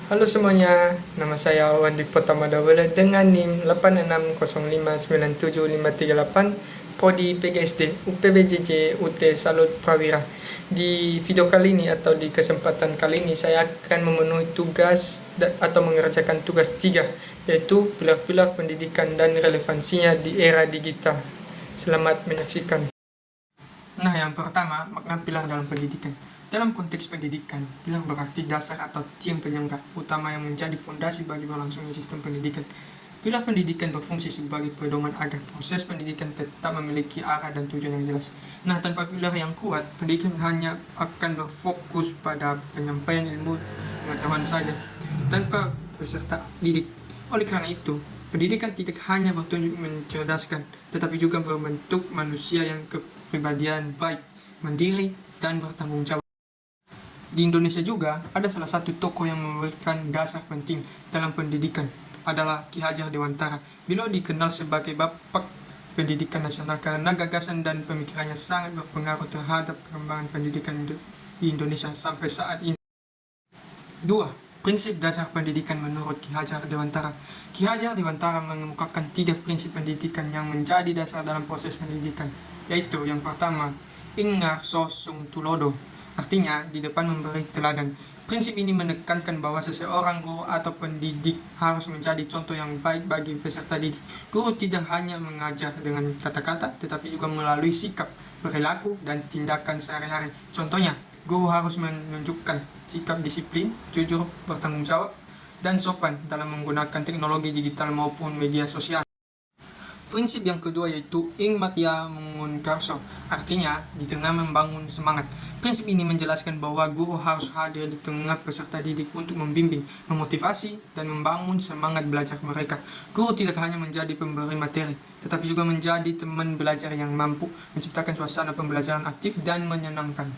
Halo semuanya, nama saya Wandi Pratama Dawala dengan NIM 8605975538 Prodi PGSD UPBJJ UT Salut Prawira. Di video kali ini atau di kesempatan kali ini saya akan memenuhi tugas atau mengerjakan tugas 3, yaitu pilar-pilar pendidikan dan relevansinya di era digital. Selamat menyaksikan. Nah, yang pertama, makna pilar dalam pendidikan. Dalam konteks pendidikan, pilar berarti dasar atau tiang penyangga utama yang menjadi fondasi bagi berlangsungnya sistem pendidikan. Pilar pendidikan berfungsi sebagai pedoman agar proses pendidikan tetap memiliki arah dan tujuan yang jelas. Nah, tanpa pilar yang kuat, pendidikan hanya akan berfokus pada penyampaian ilmu pengetahuan saja, tanpa peserta didik. Oleh karena itu, pendidikan tidak hanya bertujuan mencerdaskan, tetapi juga membentuk manusia yang kepribadian baik, mandiri, dan bertanggung jawab. Di Indonesia juga ada salah satu tokoh yang memberikan dasar penting dalam pendidikan adalah Ki Hajar Dewantara. Beliau dikenal sebagai bapak pendidikan nasional karena gagasan dan pemikirannya sangat berpengaruh terhadap perkembangan pendidikan di Indonesia sampai saat ini. 2. Prinsip dasar pendidikan menurut Ki Hajar Dewantara. Ki Hajar Dewantara mengemukakan 3 prinsip pendidikan yang menjadi dasar dalam proses pendidikan, yaitu yang pertama, Ingar Sosung Tulodo, artinya di depan memberi teladan. Prinsip ini menekankan bahwa seseorang guru atau pendidik harus menjadi contoh yang baik bagi peserta didik. Guru tidak hanya mengajar dengan kata-kata, tetapi juga melalui sikap, perilaku, dan tindakan sehari-hari. Contohnya, guru harus menunjukkan sikap disiplin, jujur, bertanggung jawab, dan sopan dalam menggunakan teknologi digital maupun media sosial. Prinsip yang kedua yaitu Ing Matya Mengun Karso, artinya di tengah membangun semangat. Prinsip ini menjelaskan bahwa guru harus hadir di tengah peserta didik untuk membimbing, memotivasi, dan membangun semangat belajar mereka. Guru tidak hanya menjadi pemberi materi, tetapi juga menjadi teman belajar yang mampu menciptakan suasana pembelajaran aktif dan menyenangkan.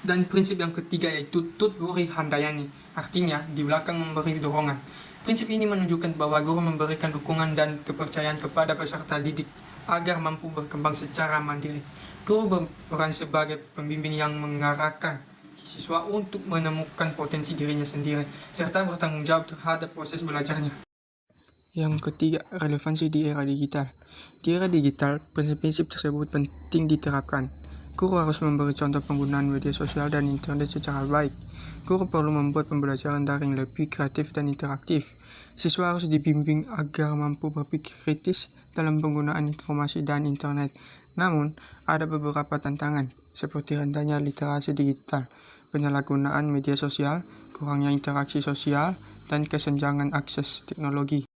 Dan prinsip yang ketiga yaitu Tut Wuri Handayani, artinya di belakang memberi dorongan. Prinsip ini menunjukkan bahwa guru memberikan dukungan dan kepercayaan kepada peserta didik agar mampu berkembang secara mandiri. Guru berperan sebagai pembimbing yang mengarahkan siswa untuk menemukan potensi dirinya sendiri, serta bertanggung jawab terhadap proses belajarnya. Yang ketiga, relevansi di era digital. Di era digital, prinsip-prinsip tersebut penting diterapkan. Guru harus memberi contoh penggunaan media sosial dan internet secara baik. Guru perlu membuat pembelajaran daring lebih kreatif dan interaktif. Siswa harus dibimbing agar mampu berpikir kritis dalam penggunaan informasi dan internet. Namun, ada beberapa tantangan, seperti rendahnya literasi digital, penyalahgunaan media sosial, kurangnya interaksi sosial, dan kesenjangan akses teknologi.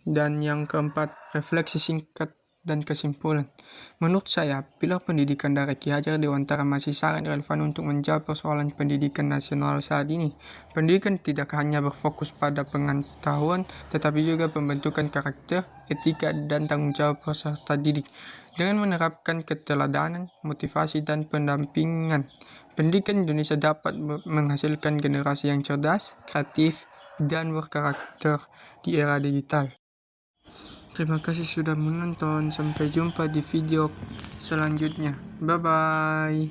Dan yang keempat, refleksi singkat dan kesimpulan. Menurut saya, pilar pendidikan dari Ki Hajar Dewantara masih sangat relevan untuk menjawab persoalan pendidikan nasional saat ini. Pendidikan tidak hanya berfokus pada pengetahuan, tetapi juga pembentukan karakter, etika, dan tanggung jawab peserta didik. Dengan menerapkan keteladanan, motivasi, dan pendampingan, pendidikan Indonesia dapat menghasilkan generasi yang cerdas, kreatif, dan berkarakter di era digital. Terima kasih sudah menonton. Sampai jumpa di video selanjutnya. Bye bye.